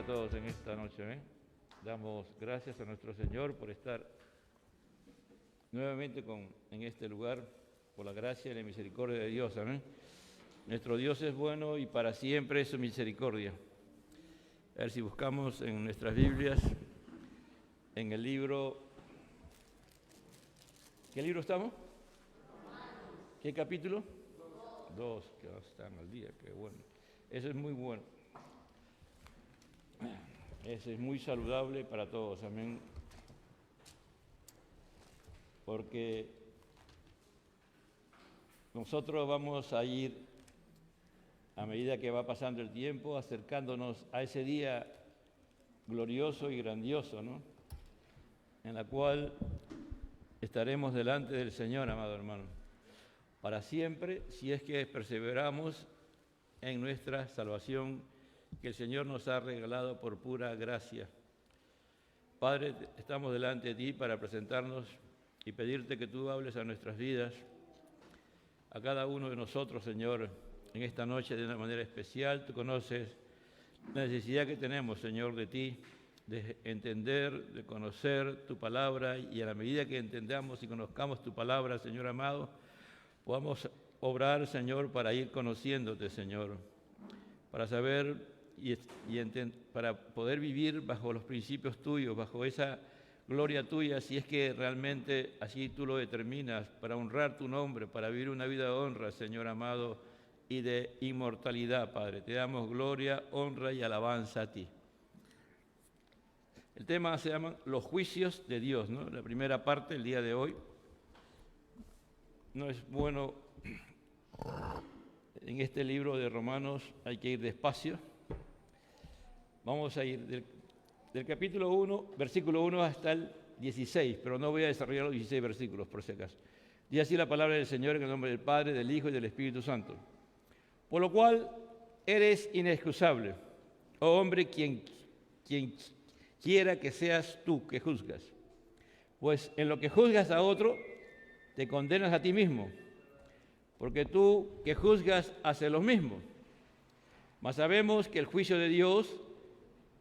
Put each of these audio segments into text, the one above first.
a todos en esta noche. Damos gracias a nuestro Señor por estar nuevamente en este lugar, por la gracia y la misericordia de Dios. Amén. Nuestro Dios es bueno y para siempre es su misericordia. A ver si buscamos en nuestras Biblias, en el libro... ¿Qué libro estamos? ¿Qué capítulo? 2, que están al día, qué bueno. Eso es muy bueno. Eso es muy saludable para todos, amén. Porque nosotros vamos a ir, a medida que va pasando el tiempo, acercándonos a ese día glorioso y grandioso, ¿no? En la cual estaremos delante del Señor, amado hermano, para siempre, si es que perseveramos en nuestra salvación que el Señor nos ha regalado por pura gracia. Padre, estamos delante de ti para presentarnos y pedirte que tú hables a nuestras vidas, a cada uno de nosotros, Señor, en esta noche de una manera especial. Tú conoces la necesidad que tenemos, Señor, de ti, de entender, de conocer tu palabra, y a la medida que entendamos y conozcamos tu palabra, Señor amado, podamos obrar, Señor, para ir conociéndote, Señor, para saber para poder vivir bajo los principios tuyos, bajo esa gloria tuya, si es que realmente así tú lo determinas, para honrar tu nombre, para vivir una vida de honra, Señor amado, y de inmortalidad, Padre. Te damos gloria, honra y alabanza a ti. El tema se llama los juicios de Dios, ¿no? La primera parte, el día de hoy. No es bueno, en este libro de Romanos hay que ir despacio. Vamos a ir del capítulo 1, versículo 1 hasta el 16, pero no voy a desarrollar los 16 versículos, por si acaso. Dice así la palabra del Señor en el nombre del Padre, del Hijo y del Espíritu Santo. Por lo cual eres inexcusable, oh hombre, quien quiera que seas tú que juzgas. Pues en lo que juzgas a otro, te condenas a ti mismo, porque tú que juzgas haces lo mismo. Mas sabemos que el juicio de Dios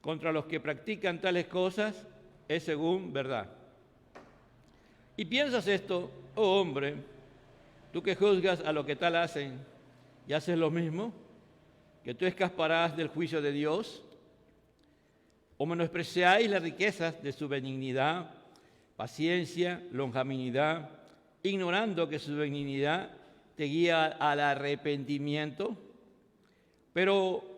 contra los que practican tales cosas es según verdad. ¿Y piensas esto, oh hombre, tú que juzgas a lo que tal hacen y haces lo mismo, que tú escaparás del juicio de Dios? ¿O menospreciáis las riquezas de su benignidad, paciencia, longanimidad, ignorando que su benignidad te guía al arrepentimiento? Pero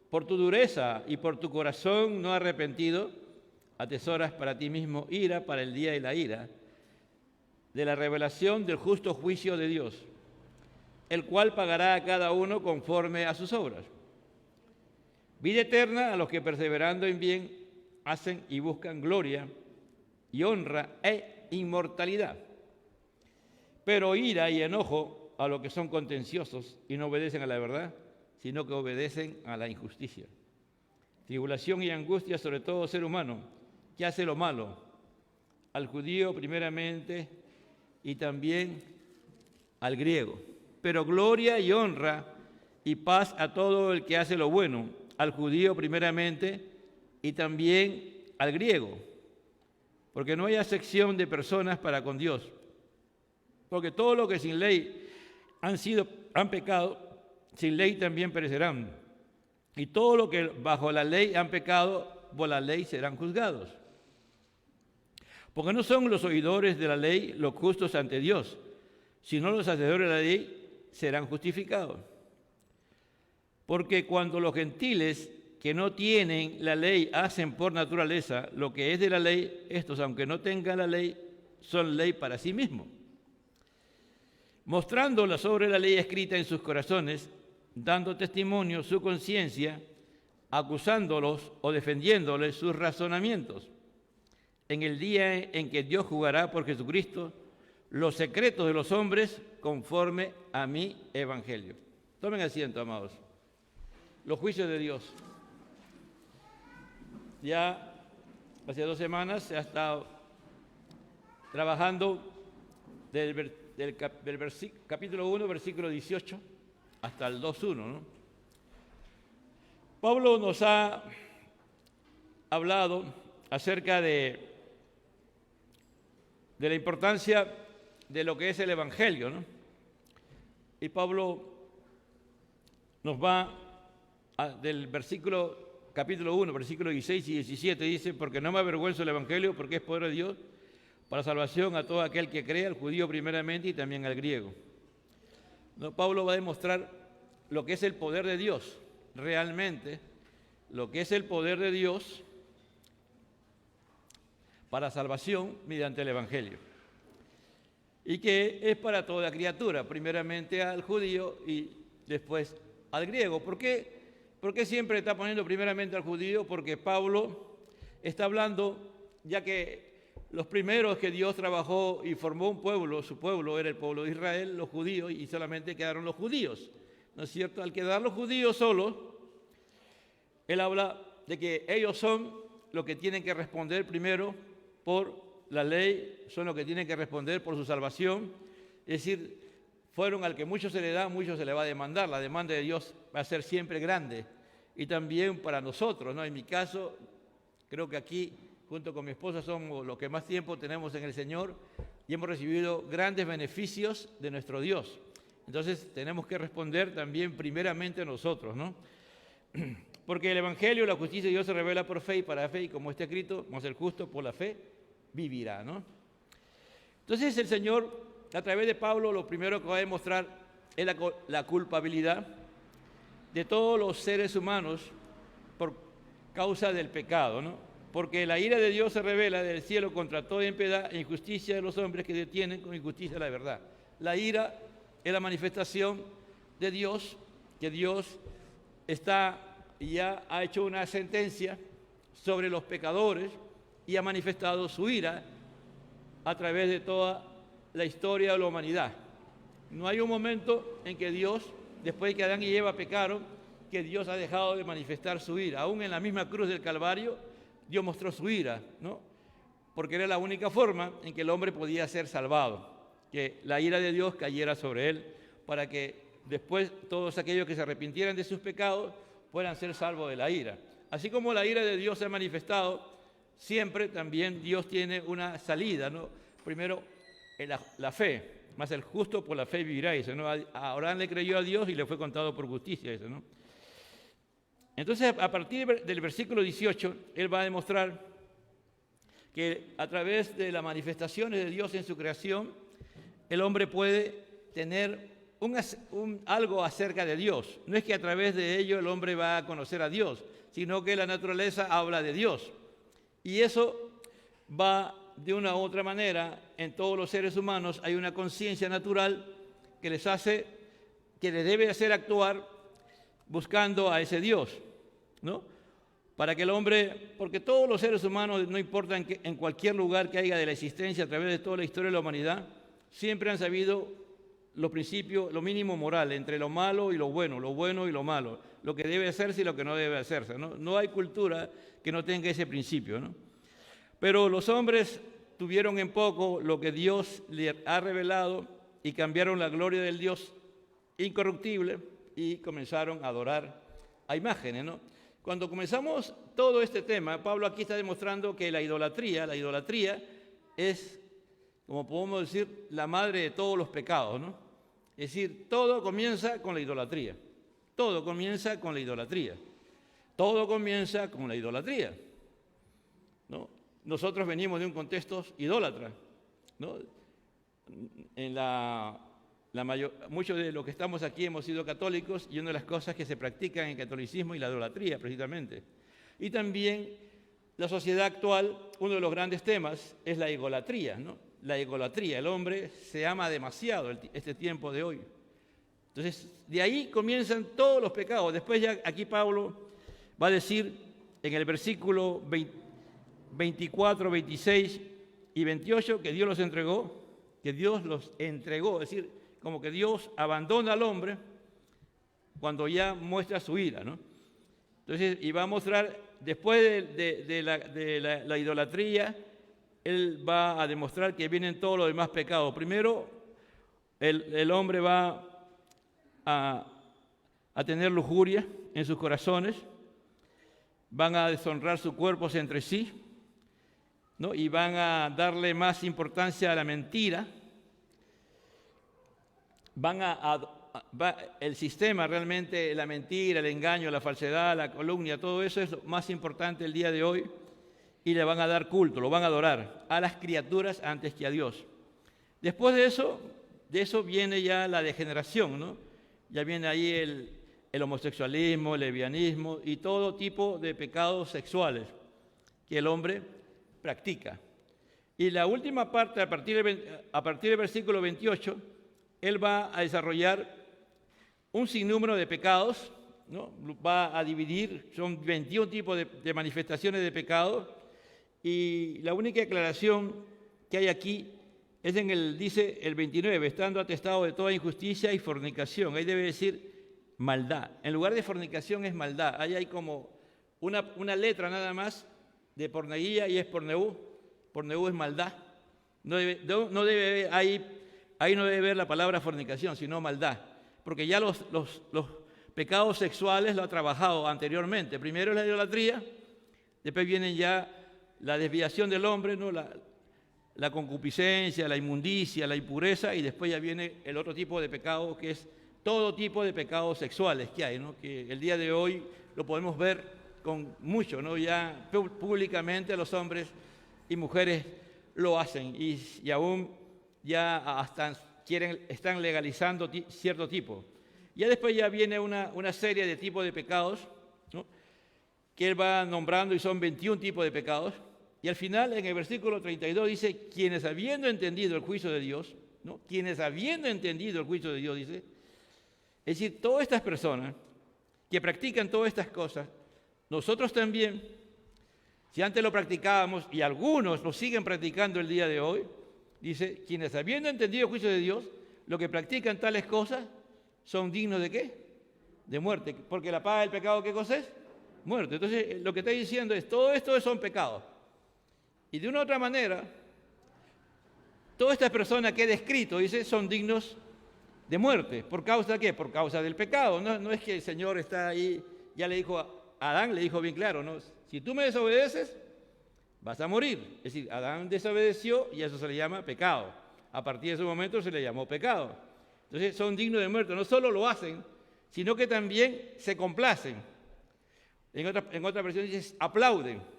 por tu dureza y por tu corazón no arrepentido, atesoras para ti mismo ira para el día de la ira, de la revelación del justo juicio de Dios, el cual pagará a cada uno conforme a sus obras. Vida eterna a los que perseverando en bien hacen y buscan gloria y honra e inmortalidad. Pero ira y enojo a los que son contenciosos y no obedecen a la verdad, sino que obedecen a la injusticia. Tribulación y angustia sobre todo ser humano que hace lo malo, al judío primeramente y también al griego. Pero gloria y honra y paz a todo el que hace lo bueno, al judío primeramente y también al griego. Porque no hay acepción de personas para con Dios. Porque todo lo que sin ley han pecado, sin ley también perecerán. Y todo lo que bajo la ley han pecado, por la ley serán juzgados. Porque no son los oidores de la ley los justos ante Dios, sino los hacedores de la ley serán justificados. Porque cuando los gentiles que no tienen la ley hacen por naturaleza lo que es de la ley, estos, aunque no tengan la ley, son ley para sí mismos, mostrándola sobre la ley escrita en sus corazones, dando testimonio su conciencia, acusándolos o defendiéndoles sus razonamientos, en el día en que Dios juzgará por Jesucristo los secretos de los hombres conforme a mi evangelio. Tomen asiento, amados. Los juicios de Dios. Ya hace 2 semanas se ha estado trabajando del capítulo 1, versículo 18, hasta el 2.1, ¿no? Pablo nos ha hablado acerca de la importancia de lo que es el Evangelio, ¿no? Y Pablo nos va del capítulo 1, versículos 16 y 17, dice: porque no me avergüenzo del Evangelio, porque es poder de Dios para salvación a todo aquel que cree, al judío primeramente y también al griego. ¿No? Pablo va a demostrar lo que es el poder de Dios, realmente, lo que es el poder de Dios para salvación mediante el Evangelio. Y que es para toda criatura, primeramente al judío y después al griego. ¿Por qué siempre está poniendo primeramente al judío? Porque Pablo está hablando, ya que los primeros que Dios trabajó y formó un pueblo, su pueblo era el pueblo de Israel, los judíos, y solamente quedaron los judíos, ¿no es cierto? Al quedar los judíos solos, él habla de que ellos son los que tienen que responder primero por la ley, son los que tienen que responder por su salvación. Es decir, fueron al que mucho se le da, mucho se le va a demandar. La demanda de Dios va a ser siempre grande. Y también para nosotros, ¿no? En mi caso, creo que aquí, junto con mi esposa, somos los que más tiempo tenemos en el Señor y hemos recibido grandes beneficios de nuestro Dios. Entonces, tenemos que responder también primeramente nosotros, ¿no? Porque el Evangelio, la justicia de Dios se revela por fe y para fe, y como está escrito, mas el justo por la fe vivirá, ¿no? Entonces, el Señor, a través de Pablo, lo primero que va a demostrar es la culpabilidad de todos los seres humanos por causa del pecado, ¿no? Porque la ira de Dios se revela del cielo contra toda impiedad e injusticia de los hombres que detienen con injusticia la verdad. La ira es la manifestación de Dios, que Dios ya ha hecho una sentencia sobre los pecadores y ha manifestado su ira a través de toda la historia de la humanidad. No hay un momento en que Dios, después de que Adán y Eva pecaron, que Dios ha dejado de manifestar su ira. Aún en la misma cruz del Calvario, Dios mostró su ira, ¿no? Porque era la única forma en que el hombre podía ser salvado, que la ira de Dios cayera sobre él, para que después todos aquellos que se arrepintieran de sus pecados puedan ser salvos de la ira. Así como la ira de Dios se ha manifestado, siempre también Dios tiene una salida, ¿no? Primero, la fe, más el justo por la fe vivirá, dice, ¿no? Abraham le creyó a Dios y le fue contado por justicia, dice, ¿no? Entonces, a partir del versículo 18, él va a demostrar que a través de las manifestaciones de Dios en su creación, el hombre puede tener algo acerca de Dios. No es que a través de ello el hombre va a conocer a Dios, sino que la naturaleza habla de Dios. Y eso va de una u otra manera, en todos los seres humanos hay una conciencia natural que les debe hacer actuar buscando a ese Dios, ¿no? Para que el hombre, porque todos los seres humanos, no importa en cualquier lugar que haya de la existencia a través de toda la historia de la humanidad, siempre han sabido los principios, lo mínimo moral, entre lo malo y lo bueno y lo malo, lo que debe hacerse y lo que no debe hacerse, ¿no? No hay cultura que no tenga ese principio, ¿no? Pero los hombres tuvieron en poco lo que Dios les ha revelado y cambiaron la gloria del Dios incorruptible y comenzaron a adorar a imágenes, ¿no? Cuando comenzamos todo este tema, Pablo aquí está demostrando que la idolatría es, como podemos decir, la madre de todos los pecados, ¿no? Es decir, todo comienza con la idolatría. Todo comienza con la idolatría. Todo comienza con la idolatría, ¿no? Nosotros venimos de un contexto idólatra, ¿no? Muchos de los que estamos aquí hemos sido católicos y una de las cosas que se practican en el catolicismo es la idolatría, precisamente. Y también la sociedad actual, uno de los grandes temas es la egolatría, ¿no? La egolatría, el hombre se ama demasiado este tiempo de hoy. Entonces, de ahí comienzan todos los pecados. Después ya aquí Pablo va a decir en el versículo 24, 26 y 28 que Dios los entregó, es decir, como que Dios abandona al hombre cuando ya muestra su ira, ¿no? Entonces, y va a mostrar, después de la idolatría, él va a demostrar que vienen todos los demás pecados. Primero, el hombre va a tener lujuria en sus corazones, van a deshonrar sus cuerpos entre sí, ¿no? Y van a darle más importancia a la mentira. El sistema realmente, la mentira, el engaño, la falsedad, la calumnia, todo eso es lo más importante el día de hoy, y le van a dar culto, lo van a adorar a las criaturas antes que a Dios. Después de eso viene ya la degeneración, ¿no? Ya viene ahí el homosexualismo, el lesbianismo y todo tipo de pecados sexuales que el hombre practica. Y la última parte, a partir del versículo 28, él va a desarrollar un sinnúmero de pecados, ¿no? Va a dividir, son 21 tipos de manifestaciones de pecado, y la única aclaración que hay aquí es dice el 29, estando atestado de toda injusticia y fornicación. Ahí debe decir maldad. En lugar de fornicación es maldad. Ahí hay como una letra nada más de porneía y es porneú. Porneú es maldad. Ahí no debe ver la palabra fornicación, sino maldad. Porque ya los pecados sexuales lo ha trabajado anteriormente. Primero es la idolatría, después viene ya la desviación del hombre, ¿no? La concupiscencia, la inmundicia, la impureza, y después ya viene el otro tipo de pecado, que es todo tipo de pecados sexuales que hay, ¿no? Que el día de hoy lo podemos ver con mucho, ¿no? Ya públicamente los hombres y mujeres lo hacen, y aún ya hasta están legalizando cierto tipo. Ya después ya viene una serie de tipos de pecados, ¿no? Que él va nombrando, y son 21 tipos de pecados. Y al final, en el versículo 32, dice, quienes habiendo entendido el juicio de Dios, ¿no? Quienes habiendo entendido el juicio de Dios, dice. Es decir, todas estas personas que practican todas estas cosas, nosotros también, si antes lo practicábamos, y algunos lo siguen practicando el día de hoy, dice, quienes habiendo entendido el juicio de Dios, lo que practican tales cosas, son dignos ¿de qué? De muerte. Porque la paga del pecado, ¿qué cosa es? Muerte. Entonces, lo que está diciendo es, todo esto son pecados. Y de una u otra manera, todas estas personas que he descrito, dice, son dignos de muerte. ¿Por causa de qué? Por causa del pecado. No es que el Señor está ahí, ya le dijo a Adán, le dijo bien claro, ¿no? Si tú me desobedeces, vas a morir. Es decir, Adán desobedeció y eso se le llama pecado. A partir de ese momento se le llamó pecado. Entonces son dignos de muerte. No solo lo hacen, sino que también se complacen. En otra versión dice, aplauden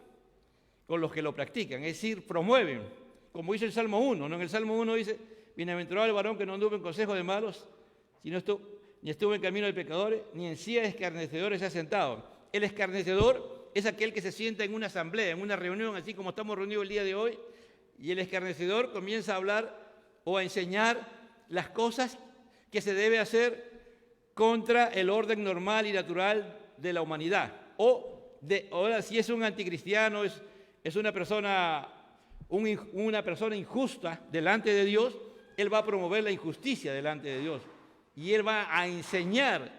con los que lo practican, es decir, promueven, como dice el Salmo 1, ¿no? En el Salmo 1 dice, bienaventurado el varón que no anduvo en consejo de malos, ni estuvo en camino de pecadores, ni en silla de escarnecedores se ha sentado. El escarnecedor es aquel que se sienta en una asamblea, en una reunión, así como estamos reunidos el día de hoy, y el escarnecedor comienza a hablar o a enseñar las cosas que se debe hacer contra el orden normal y natural de la humanidad. Ahora, si es un anticristiano, es una persona injusta delante de Dios, él va a promover la injusticia delante de Dios. Y él va a enseñar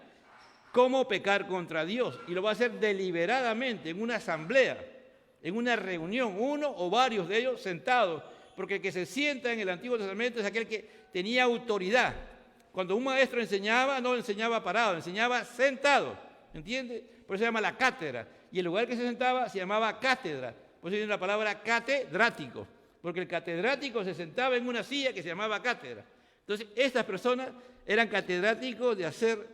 cómo pecar contra Dios. Y lo va a hacer deliberadamente en una asamblea, en una reunión, uno o varios de ellos sentados. Porque el que se sienta en el Antiguo Testamento es aquel que tenía autoridad. Cuando un maestro enseñaba, no enseñaba parado, enseñaba sentado. ¿Entiende? Por eso se llama la cátedra. Y el lugar que se sentaba se llamaba cátedra. Por eso viene la palabra catedrático, porque el catedrático se sentaba en una silla que se llamaba cátedra. Entonces, estas personas eran catedráticos de hacer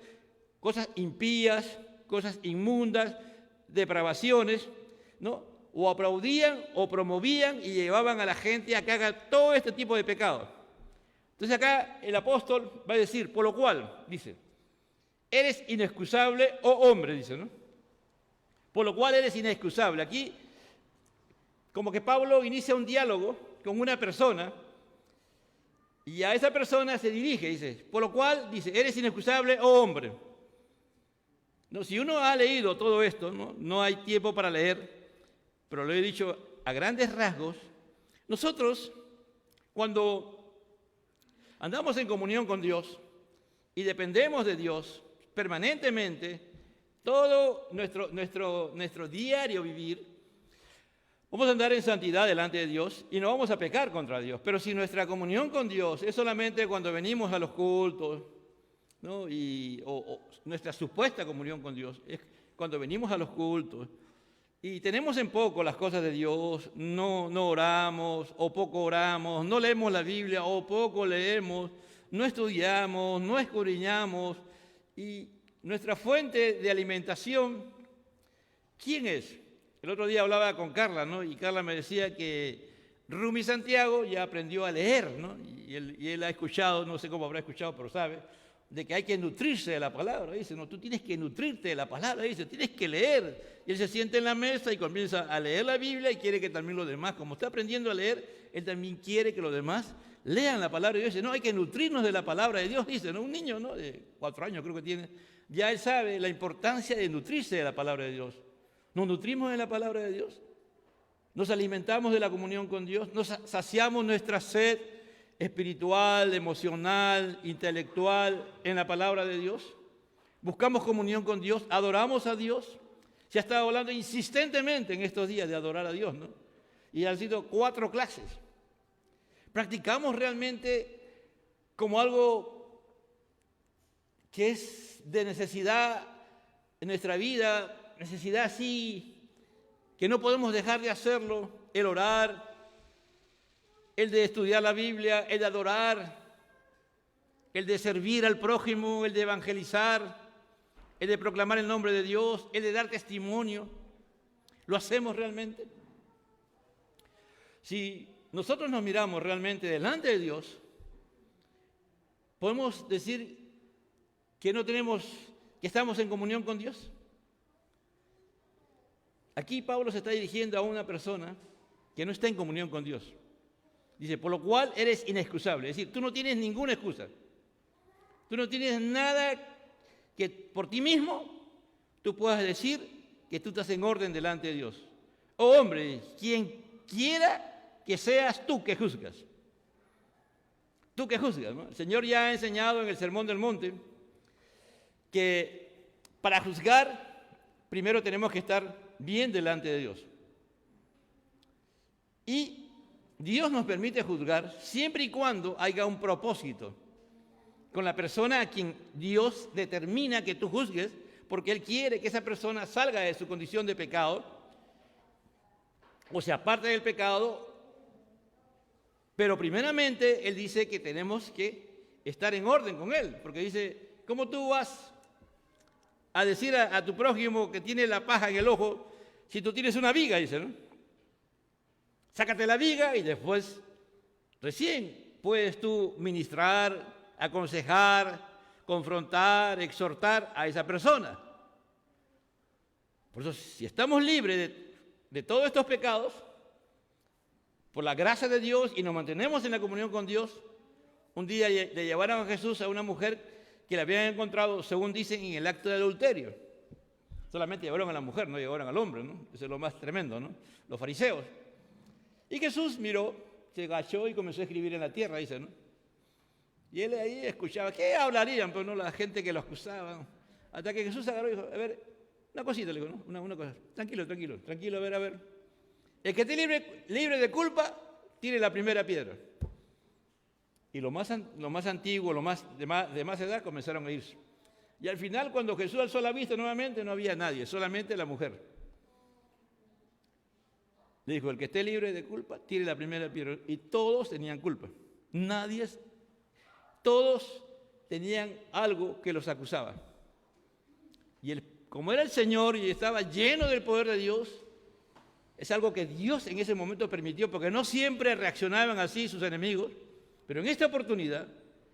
cosas impías, cosas inmundas, depravaciones, ¿no? O aplaudían o promovían y llevaban a la gente a que haga todo este tipo de pecados. Entonces acá el apóstol va a decir, por lo cual, dice, eres inexcusable, oh hombre, dice, ¿no? Por lo cual eres inexcusable. Aquí, como que Pablo inicia un diálogo con una persona y a esa persona se dirige, dice, por lo cual, dice, eres inexcusable, oh hombre. No, si uno ha leído todo esto, no hay tiempo para leer, pero lo he dicho a grandes rasgos. Nosotros, cuando andamos en comunión con Dios y dependemos de Dios permanentemente, todo nuestro diario vivir, vamos a andar en santidad delante de Dios y no vamos a pecar contra Dios. Pero si nuestra comunión con Dios es solamente cuando venimos a los cultos, ¿no? O nuestra supuesta comunión con Dios es cuando venimos a los cultos Y tenemos en poco las cosas de Dios, no oramos o poco oramos, no leemos la Biblia o poco leemos, no estudiamos, no escudriñamos. Y nuestra fuente de alimentación, ¿quién es? El otro día hablaba con Carla, ¿no? Y Carla me decía que Rumi Santiago ya aprendió a leer, ¿no? Y él ha escuchado, no sé cómo habrá escuchado, pero sabe, de que hay que nutrirse de la palabra. Dice, no, tú tienes que nutrirte de la palabra, dice, tienes que leer. Y él se sienta en la mesa y comienza a leer la Biblia y quiere que también los demás, como está aprendiendo a leer, él también quiere que los demás lean la palabra de Dios. Dice, no, hay que nutrirnos de la palabra de Dios, dice, ¿no? Un niño, ¿no? De 4 años creo que tiene, ya él sabe la importancia de nutrirse de la palabra de Dios. Nos nutrimos de la palabra de Dios, nos alimentamos de la comunión con Dios, nos saciamos nuestra sed espiritual, emocional, intelectual en la palabra de Dios. Buscamos comunión con Dios, adoramos a Dios. Se ha estado hablando insistentemente en estos días de adorar a Dios, ¿no? Y han sido 4 clases. Practicamos realmente como algo que es de necesidad en nuestra vida, necesidad así, que no podemos dejar de hacerlo, el orar, el de estudiar la Biblia, el de adorar, el de servir al prójimo, el de evangelizar, el de proclamar el nombre de Dios, el de dar testimonio. ¿Lo hacemos realmente? Si nosotros nos miramos realmente delante de Dios, ¿podemos decir que que estamos en comunión con Dios? Aquí Pablo se está dirigiendo a una persona que no está en comunión con Dios. Dice, por lo cual eres inexcusable. Es decir, tú no tienes ninguna excusa. Tú no tienes nada que por ti mismo tú puedas decir que tú estás en orden delante de Dios. Oh hombre, quien quiera que seas tú que juzgas. Tú que juzgas, ¿no? El Señor ya ha enseñado en el Sermón del Monte que para juzgar primero tenemos que estar bien delante de Dios. Y Dios nos permite juzgar siempre y cuando haya un propósito con la persona a quien Dios determina que tú juzgues, porque Él quiere que esa persona salga de su condición de pecado, o se aparte del pecado, pero primeramente Él dice que tenemos que estar en orden con Él, porque dice, ¿cómo tú vas a decir a tu prójimo que tiene la paja en el ojo si tú tienes una viga? Dice, ¿no? Sácate la viga y después recién puedes tú ministrar, aconsejar, confrontar, exhortar a esa persona. Por eso, si estamos libres de todos estos pecados, por la gracia de Dios y nos mantenemos en la comunión con Dios, un día le llevaron a Jesús a una mujer que la habían encontrado, según dicen, en el acto de adulterio. Solamente llevaron a la mujer, no llevaron al hombre, ¿no? Eso es lo más tremendo, ¿no? Los fariseos. Y Jesús miró, se agachó y comenzó a escribir en la tierra, dice, ¿no? Y él ahí escuchaba, ¿qué hablarían? Pues no, la gente que lo acusaba. Hasta que Jesús agarró y dijo, a ver, una cosita, le dijo, ¿no? Una cosa, tranquilo, a ver. El que esté libre de culpa, tire la primera piedra. Y lo más antiguo, de más edad, comenzaron a irse. Y al final, cuando Jesús alzó la vista nuevamente, no había nadie, solamente la mujer. Le dijo, el que esté libre de culpa, tire la primera piedra. Y todos tenían culpa. Todos tenían algo que los acusaba. Y como era el Señor y estaba lleno del poder de Dios, es algo que Dios en ese momento permitió, porque no siempre reaccionaban así sus enemigos, pero en esta oportunidad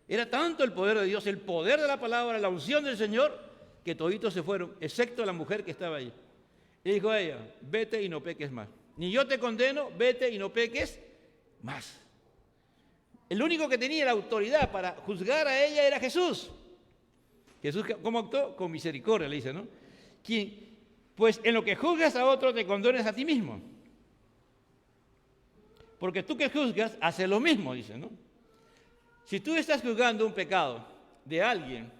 era tanto el poder de Dios, el poder de la palabra, la unción del Señor, que toditos se fueron, excepto la mujer que estaba ahí. Y dijo a ella, vete y no peques más. Ni yo te condeno, vete y no peques más. El único que tenía la autoridad para juzgar a ella era Jesús. Jesús, ¿cómo actuó? Con misericordia, le dice, ¿no? Pues en lo que juzgas a otro, te condenas a ti mismo. Porque tú que juzgas, haces lo mismo, dice, ¿no? Si tú estás juzgando un pecado de alguien,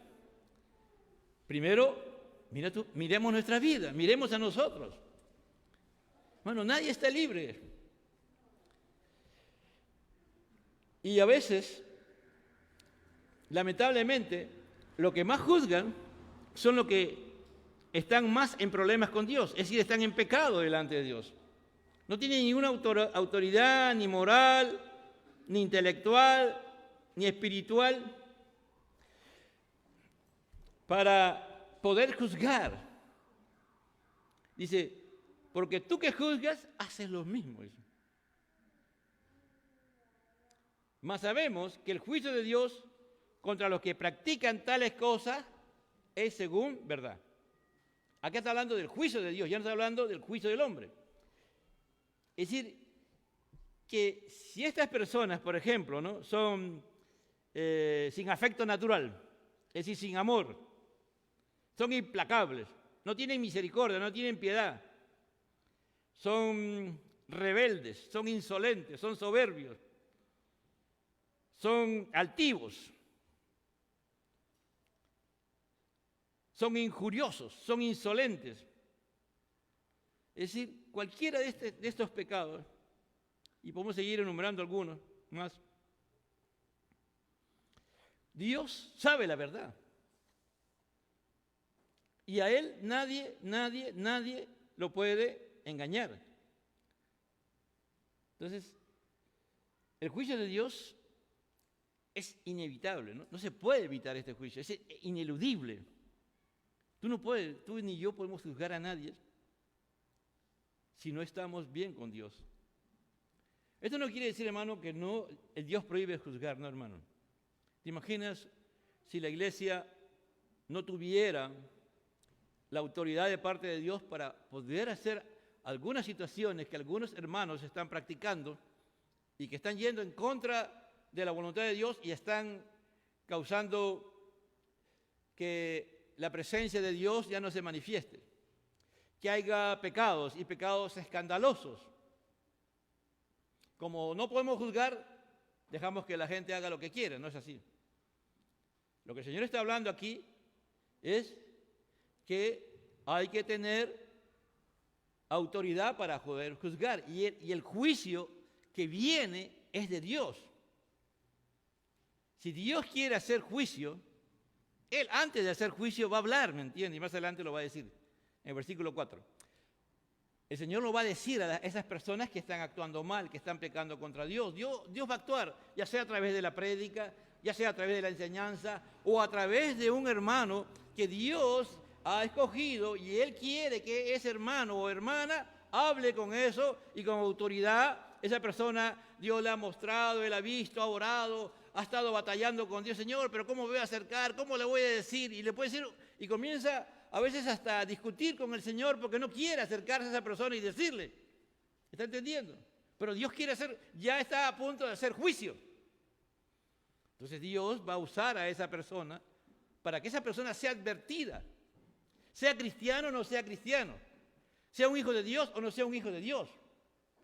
primero, miremos nuestra vida, miremos a nosotros. Bueno, nadie está libre. Y a veces, lamentablemente, lo que más juzgan son lo que están más en problemas con Dios, es decir, están en pecado delante de Dios. No tienen ninguna autoridad, ni moral, ni intelectual, ni espiritual, para poder juzgar. Dice, porque tú que juzgas, haces lo mismo. Mas sabemos que el juicio de Dios contra los que practican tales cosas es según verdad. Acá está hablando del juicio de Dios, ya no está hablando del juicio del hombre. Es decir, que si estas personas, por ejemplo, ¿no?, son sin afecto natural, es decir, sin amor, son implacables, no tienen misericordia, no tienen piedad, son rebeldes, son insolentes, son soberbios, son altivos, son injuriosos, son insolentes. Es decir, cualquiera de estos pecados, y podemos seguir enumerando algunos más, Dios sabe la verdad. Y a Él nadie lo puede engañar. Entonces, el juicio de Dios es inevitable, ¿no? No se puede evitar este juicio, es ineludible. Tú ni yo podemos juzgar a nadie si no estamos bien con Dios. Esto no quiere decir, hermano, que no, el Dios prohíbe juzgar, no, hermano. ¿Te imaginas si la iglesia no tuviera la autoridad de parte de Dios para poder hacer algunas situaciones que algunos hermanos están practicando y que están yendo en contra de la voluntad de Dios y están causando que la presencia de Dios ya no se manifieste, que haya pecados y pecados escandalosos? Como no podemos juzgar, dejamos que la gente haga lo que quiera, no es así. Lo que el Señor está hablando aquí es que hay que tener autoridad para poder juzgar, y el juicio que viene es de Dios. Si Dios quiere hacer juicio, Él antes de hacer juicio va a hablar, ¿me entiende? Y más adelante lo va a decir, en el versículo 4. El Señor lo va a decir a esas personas que están actuando mal, que están pecando contra Dios. Dios va a actuar, ya sea a través de la prédica, ya sea a través de la enseñanza, o a través de un hermano que Dios ha escogido y Él quiere que ese hermano o hermana hable con eso y con autoridad. Esa persona Dios le ha mostrado, Él ha visto, ha orado, ha estado batallando con Dios. Señor, pero ¿cómo me voy a acercar? ¿Cómo le voy a decir? Y le puede decir, y comienza a veces hasta a discutir con el Señor porque no quiere acercarse a esa persona y decirle. ¿Está entendiendo? Pero Dios quiere ya está a punto de hacer juicio. Entonces Dios va a usar a esa persona para que esa persona sea advertida, sea cristiano o no sea cristiano, sea un hijo de Dios o no sea un hijo de Dios,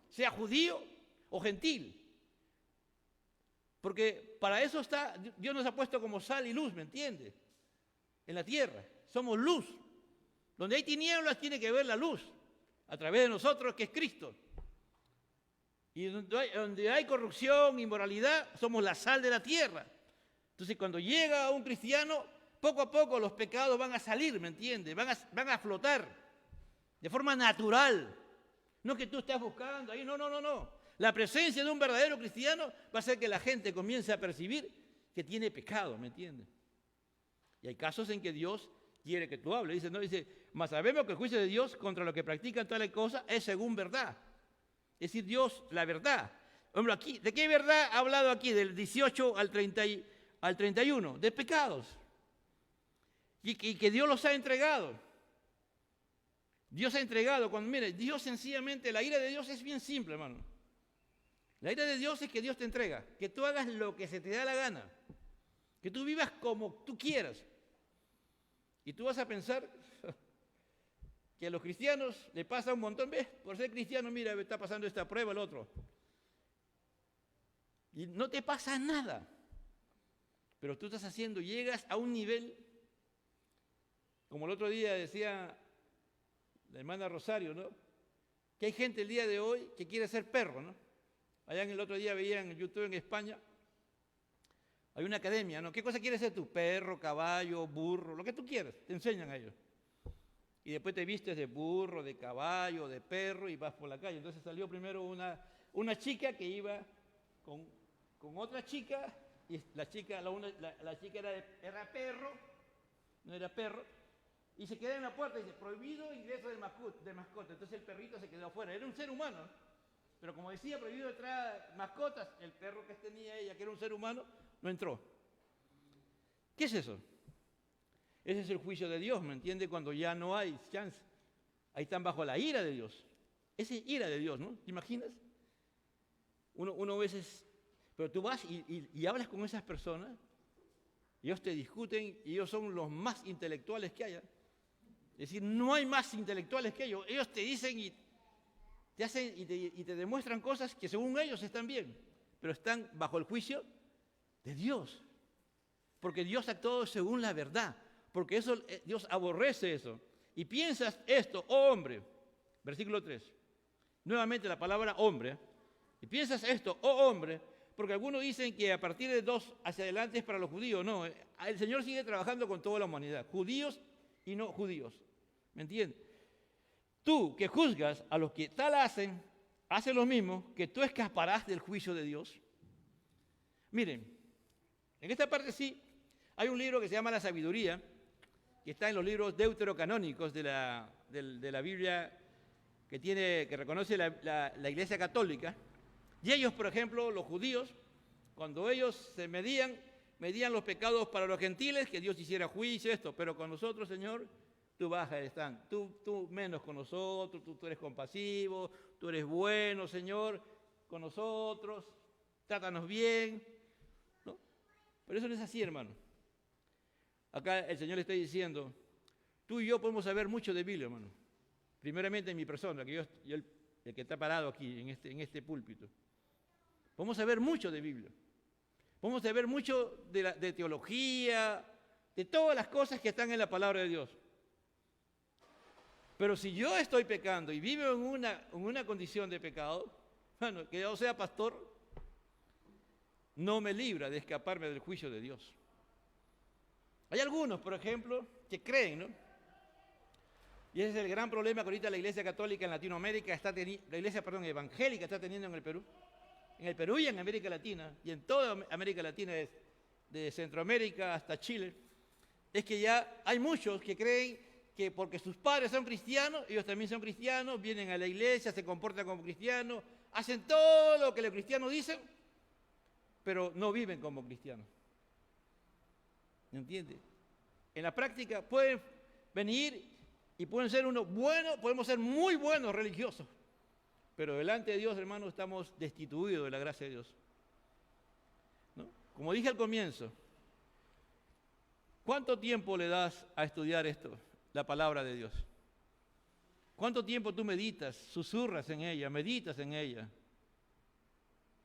sea judío o gentil. Porque para eso Dios nos ha puesto como sal y luz, ¿me entiendes? En la tierra, somos luz. Donde hay tinieblas tiene que ver la luz, a través de nosotros, que es Cristo. Y donde hay corrupción, inmoralidad, somos la sal de la tierra. Entonces, cuando llega un cristiano, poco a poco los pecados van a salir, ¿me entiendes? Van a flotar de forma natural. No que tú estés buscando ahí, no. La presencia de un verdadero cristiano va a hacer que la gente comience a percibir que tiene pecado, ¿me entiendes? Y hay casos en que Dios quiere que tú hables. Dice, mas sabemos que el juicio de Dios contra los que practican tales cosas es según verdad. Es decir, Dios, la verdad. Hombre, aquí, ¿de qué verdad ha hablado aquí? Del 18 al 31, de pecados. Y que Dios los ha entregado. Dios ha entregado, mire, Dios sencillamente, la ira de Dios es bien simple, hermano. La ira de Dios es que Dios te entrega, que tú hagas lo que se te da la gana, que tú vivas como tú quieras. Y tú vas a pensar que a los cristianos le pasa un montón, ¿ves? Por ser cristiano, mira, está pasando esta prueba, el otro. Y no te pasa nada. Pero tú estás llegas a un nivel, como el otro día decía la hermana Rosario, ¿no? Que hay gente el día de hoy que quiere ser perro, ¿no? Allá en el otro día veía en YouTube en España, hay una academia, ¿no? ¿Qué cosa quieres ser tú? Perro, caballo, burro, lo que tú quieras, te enseñan a ellos. y después te vistes de burro, de caballo, de perro y vas por la calle. Entonces salió primero una chica que iba con otra chica, y la chica era perro, no era perro, y se queda en la puerta y dice, prohibido ingreso de mascota. Entonces el perrito se quedó afuera, era un ser humano, pero como decía, prohibido entrar mascotas, el perro que tenía ella, que era un ser humano, no entró. ¿Qué es eso? Ese es el juicio de Dios, ¿me entiende? Cuando ya no hay chance. Ahí están bajo la ira de Dios. Esa es ira de Dios, ¿no? ¿Te imaginas? Uno a veces... Pero tú vas y hablas con esas personas, ellos te discuten y ellos son los más intelectuales que haya. Es decir, no hay más intelectuales que ellos. Ellos te dicen y te hacen y te demuestran cosas que según ellos están bien, pero están bajo el juicio de Dios. Porque Dios ha actuado según la verdad. Porque eso, Dios aborrece eso. Y piensas esto, oh hombre, versículo 3. Nuevamente la palabra hombre. Y piensas esto, oh hombre, porque algunos dicen que a partir de 2 hacia adelante es para los judíos. No, el Señor sigue trabajando con toda la humanidad, judíos y no judíos. ¿Me entiendes? Tú que juzgas a los que tal hacen lo mismo, que tú escaparás del juicio de Dios. Miren, en esta parte sí, hay un libro que se llama La Sabiduría, que está en los libros deuterocanónicos de la Biblia que reconoce la Iglesia Católica. Y ellos, por ejemplo, los judíos, cuando ellos se medían los pecados para los gentiles, que Dios hiciera juicio, esto, pero con nosotros, Señor, tú bajas están, tú menos con nosotros, tú eres compasivo, tú eres bueno, Señor, con nosotros, trátanos bien, ¿no? Pero eso no es así, hermano. Acá el Señor le está diciendo, tú y yo podemos saber mucho de Biblia, hermano. Primeramente en mi persona, que yo el que está parado aquí, en este púlpito. Podemos saber mucho de Biblia. Podemos saber mucho de teología, de todas las cosas que están en la palabra de Dios. Pero si yo estoy pecando y vivo en una condición de pecado, bueno, que yo sea pastor, no me libra de escaparme del juicio de Dios. Hay algunos, por ejemplo, que creen, ¿no? Y ese es el gran problema que ahorita la Iglesia Católica en Latinoamérica la Iglesia, evangélica está teniendo en el Perú. En el Perú y en América Latina, y en toda América Latina, de Centroamérica hasta Chile, es que ya hay muchos que creen que porque sus padres son cristianos, ellos también son cristianos, vienen a la iglesia, se comportan como cristianos, hacen todo lo que los cristianos dicen, pero no viven como cristianos. ¿Me entiende? En la práctica pueden venir y pueden ser podemos ser muy buenos religiosos, pero delante de Dios, hermanos, estamos destituidos de la gracia de Dios, ¿no? Como dije al comienzo, ¿cuánto tiempo le das a estudiar esto, la palabra de Dios? ¿Cuánto tiempo tú meditas, susurras en ella, meditas en ella?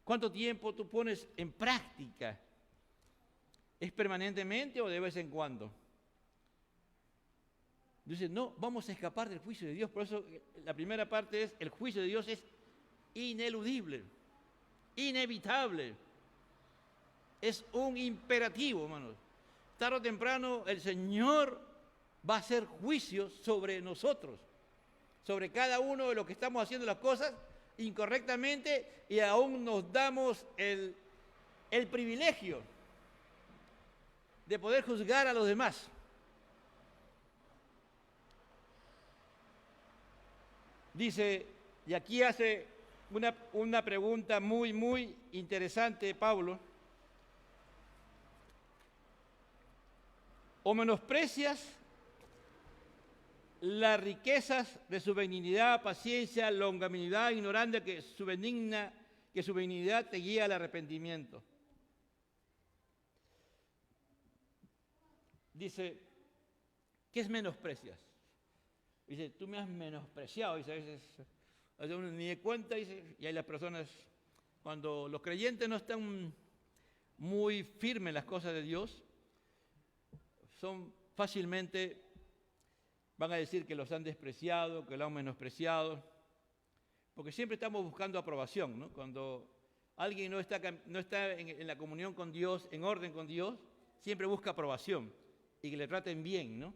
¿Cuánto tiempo tú pones en práctica? ¿Es permanentemente o de vez en cuando? Dice, no, vamos a escapar del juicio de Dios. Por eso la primera parte es, el juicio de Dios es ineludible, inevitable. Es un imperativo, hermanos. Tarde o temprano el Señor va a hacer juicio sobre nosotros, sobre cada uno de los que estamos haciendo las cosas incorrectamente y aún nos damos el privilegio de poder juzgar a los demás. Dice, y aquí hace una pregunta muy, muy interesante Pablo. ¿O menosprecias las riquezas de su benignidad, paciencia, longanimidad, ignorando que su benignidad te guía al arrepentimiento? Dice, ¿qué es menosprecias? Dice, tú me has menospreciado. Dice, a veces uno ni de cuenta, dice, y hay las personas, cuando los creyentes no están muy firmes en las cosas de Dios, fácilmente van a decir que los han despreciado, que lo han menospreciado, porque siempre estamos buscando aprobación, ¿no? Cuando alguien no está en la comunión con Dios, en orden con Dios, siempre busca aprobación y que le traten bien, ¿no?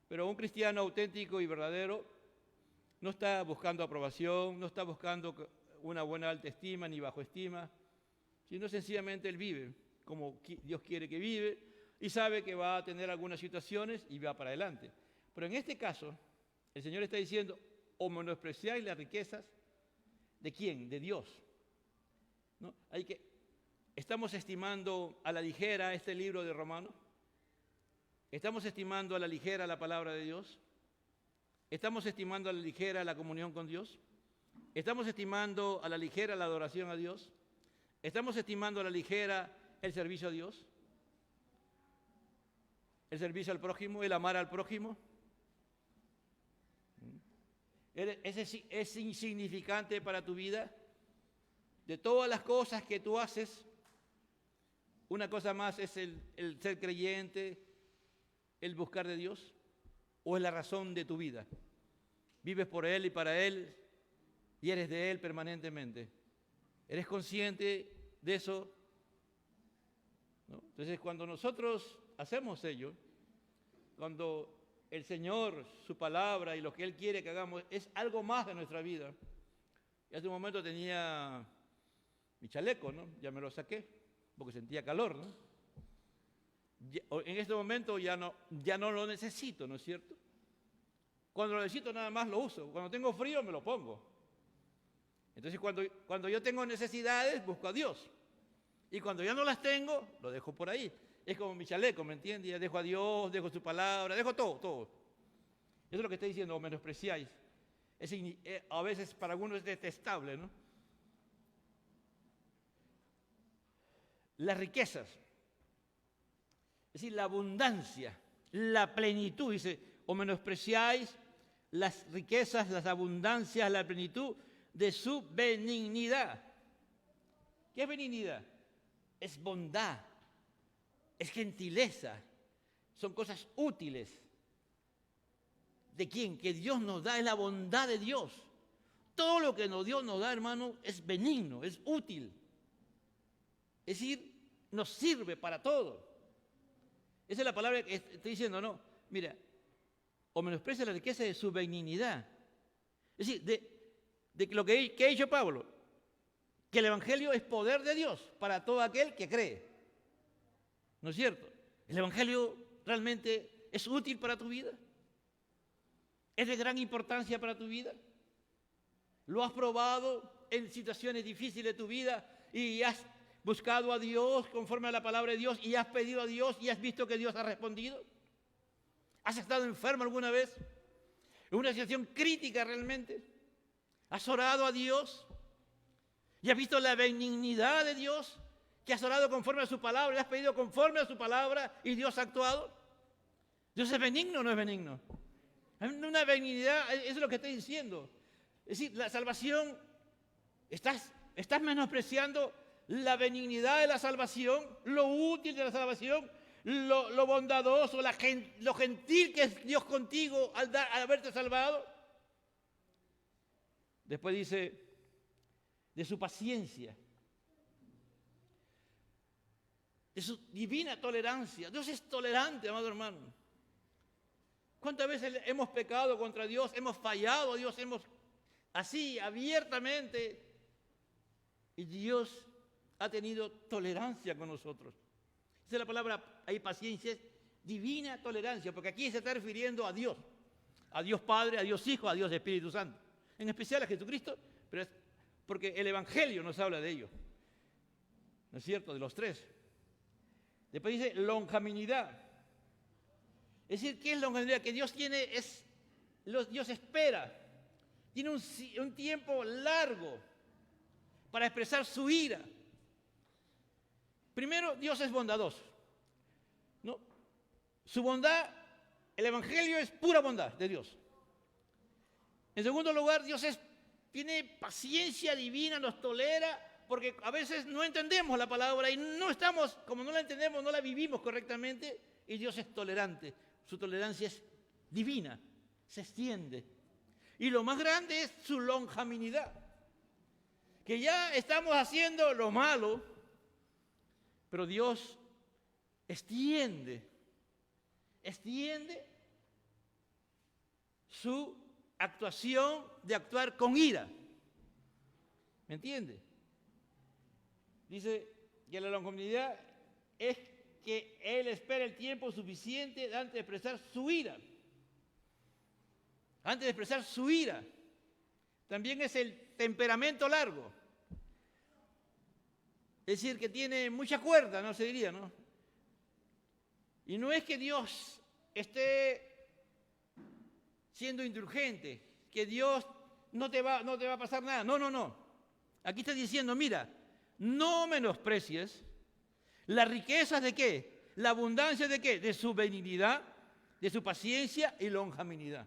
Pero un cristiano auténtico y verdadero no está buscando aprobación, no está buscando una buena autoestima ni bajo estima, sino sencillamente él vive como Dios quiere que vive y sabe que va a tener algunas situaciones y va para adelante. Pero en este caso, el Señor está diciendo, o menospreciáis las riquezas, ¿de quién? De Dios. ¿No? Estamos estimando a la ligera este libro de Romanos. Estamos estimando a la ligera la palabra de Dios. Estamos estimando a la ligera la comunión con Dios. Estamos estimando a la ligera la adoración a Dios. Estamos estimando a la ligera el servicio a Dios. El servicio al prójimo, el amar al prójimo. ¿Es insignificante para tu vida? De todas las cosas que tú haces, una cosa más es el ser creyente, el buscar de Dios, o es la razón de tu vida. Vives por Él y para Él y eres de Él permanentemente. ¿Eres consciente de eso? ¿No? Entonces, cuando nosotros hacemos ello, cuando el Señor, su palabra y lo que Él quiere que hagamos es algo más de nuestra vida. Y hace un momento tenía mi chaleco, ¿no? Ya me lo saqué, porque sentía calor, ¿no? En este momento ya no lo necesito, ¿no es cierto? Cuando lo necesito nada más lo uso. Cuando tengo frío me lo pongo. Entonces cuando yo tengo necesidades busco a Dios. Y cuando ya no las tengo, lo dejo por ahí. Es como mi chaleco, ¿me entiendes? Ya dejo a Dios, dejo su palabra, dejo todo. Eso es lo que está diciendo, o menospreciáis. A veces para algunos es detestable, ¿no? Las riquezas, es decir, la abundancia, la plenitud, dice, o menospreciáis las riquezas, las abundancias, la plenitud de su benignidad. ¿Qué es benignidad? Es bondad, es gentileza, son cosas útiles. ¿De quién? Que Dios nos da, es la bondad de Dios. Todo lo que Dios nos da, hermano, es benigno, es útil. Es decir, nos sirve para todo. Esa es la palabra que estoy diciendo, ¿no? Mira, o menosprecia la riqueza de su benignidad. Es decir, de lo que ha dicho Pablo, que el Evangelio es poder de Dios para todo aquel que cree. ¿No es cierto? ¿El Evangelio realmente es útil para tu vida? ¿Es de gran importancia para tu vida? ¿Lo has probado en situaciones difíciles de tu vida y has buscado a Dios conforme a la palabra de Dios y has pedido a Dios y has visto que Dios ha respondido? ¿Has estado enfermo alguna vez? ¿En una situación crítica realmente? ¿Has orado a Dios? ¿Y has visto la benignidad de Dios? ¿Que has orado conforme a su palabra y has pedido conforme a su palabra y Dios ha actuado? ¿Dios es benigno o no es benigno? Una benignidad, eso es lo que estoy diciendo. Es decir, la salvación, estás menospreciando la benignidad de la salvación, lo útil de la salvación, lo bondadoso, lo gentil que es Dios contigo al haberte salvado. Después dice, de su paciencia, de su divina tolerancia. Dios es tolerante, amado hermano. ¿Cuántas veces hemos pecado contra Dios, hemos fallado a Dios, hemos así abiertamente, y Dios ha tenido tolerancia con nosotros? Esa es la palabra, hay paciencia, es divina tolerancia, porque aquí se está refiriendo a Dios Padre, a Dios Hijo, a Dios Espíritu Santo, en especial a Jesucristo, pero es porque el Evangelio nos habla de ello, ¿no es cierto? De los tres. Después dice longanimidad. Es decir, ¿qué es longanimidad? Que Dios tiene, Dios espera, tiene un tiempo largo para expresar su ira. Primero, Dios es bondadoso, ¿no? Su bondad, el Evangelio es pura bondad de Dios. En segundo lugar, Dios tiene paciencia divina, nos tolera, porque a veces no entendemos la palabra y como no la entendemos, no la vivimos correctamente, y Dios es tolerante. Su tolerancia es divina, se extiende. Y lo más grande es su longanimidad, que ya estamos haciendo lo malo, pero Dios extiende su actuación de actuar con ira. ¿Me entiende? Dice que la longanimidad es que él espera el tiempo suficiente antes de expresar su ira. Antes de expresar su ira. También es el temperamento largo. Es decir, que tiene mucha cuerda, no se diría, ¿no? Y no es que Dios esté siendo indulgente, que Dios no te va a pasar nada. No, no, no. Aquí está diciendo, mira, no menosprecies las riquezas de qué, la abundancia de qué, de su benignidad, de su paciencia y longanimidad.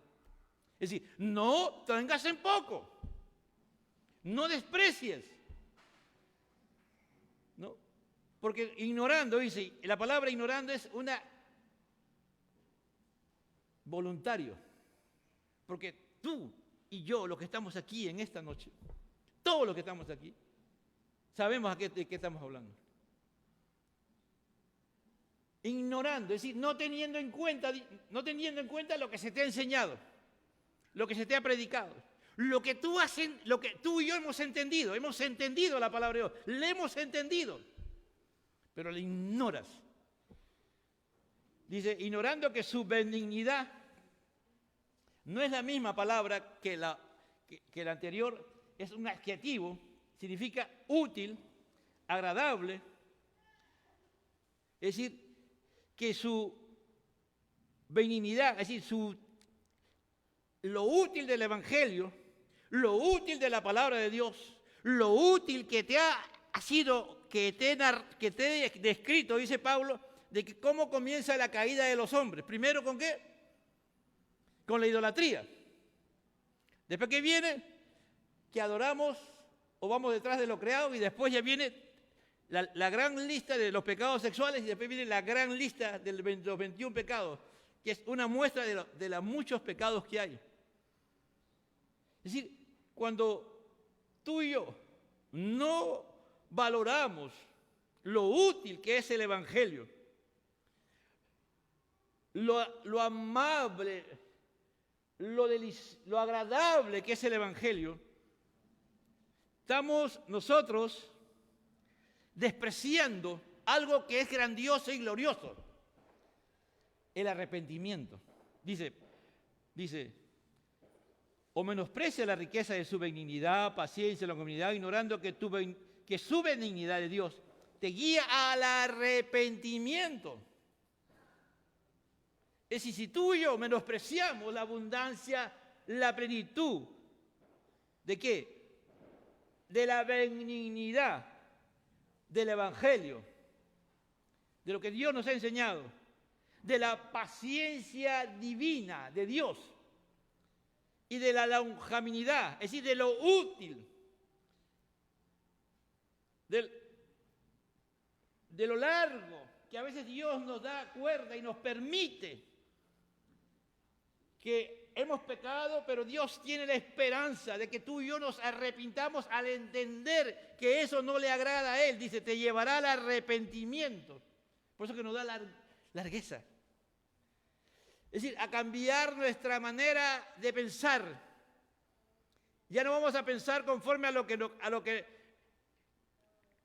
Es decir, no tengas en poco, no desprecies, ¿no? Porque ignorando, dice, la palabra ignorando es una voluntario, porque tú y yo, los que estamos aquí en esta noche, todos los que estamos aquí, sabemos de qué estamos hablando. Ignorando, es decir, no teniendo en cuenta lo que se te ha enseñado, lo que se te ha predicado, lo que tú y yo hemos entendido la palabra de Dios, la hemos entendido, pero la ignoras. Dice, ignorando que su benignidad no es la misma palabra que la anterior, es un adjetivo, significa útil, agradable, es decir, que su benignidad, es decir, lo útil del Evangelio, lo útil de la palabra de Dios, lo útil que te he descrito, dice Pablo, de que cómo comienza la caída de los hombres. Primero, ¿con qué? Con la idolatría. Después que viene, que adoramos o vamos detrás de lo creado, y después ya viene la gran lista de los pecados sexuales, y después viene la gran lista de los 21 pecados, que es una muestra de los muchos pecados que hay. Es decir, cuando tú y yo no valoramos lo útil que es el Evangelio, lo amable, lo agradable que es el Evangelio, estamos nosotros despreciando algo que es grandioso y glorioso, el arrepentimiento. Dice, o menosprecia la riqueza de su benignidad, paciencia, longanimidad, ignorando que su benignidad de Dios te guía al arrepentimiento. Es decir, si tú y yo menospreciamos la abundancia, la plenitud, ¿de qué? De la benignidad del Evangelio, de lo que Dios nos ha enseñado, de la paciencia divina de Dios y de la longanimidad, es decir, de lo útil, de lo largo que a veces Dios nos da cuerda y nos permite que hemos pecado, pero Dios tiene la esperanza de que tú y yo nos arrepintamos al entender que eso no le agrada a Él. Dice, te llevará al arrepentimiento. Por eso que nos da largueza. Es decir, a cambiar nuestra manera de pensar. Ya no vamos a pensar conforme a lo que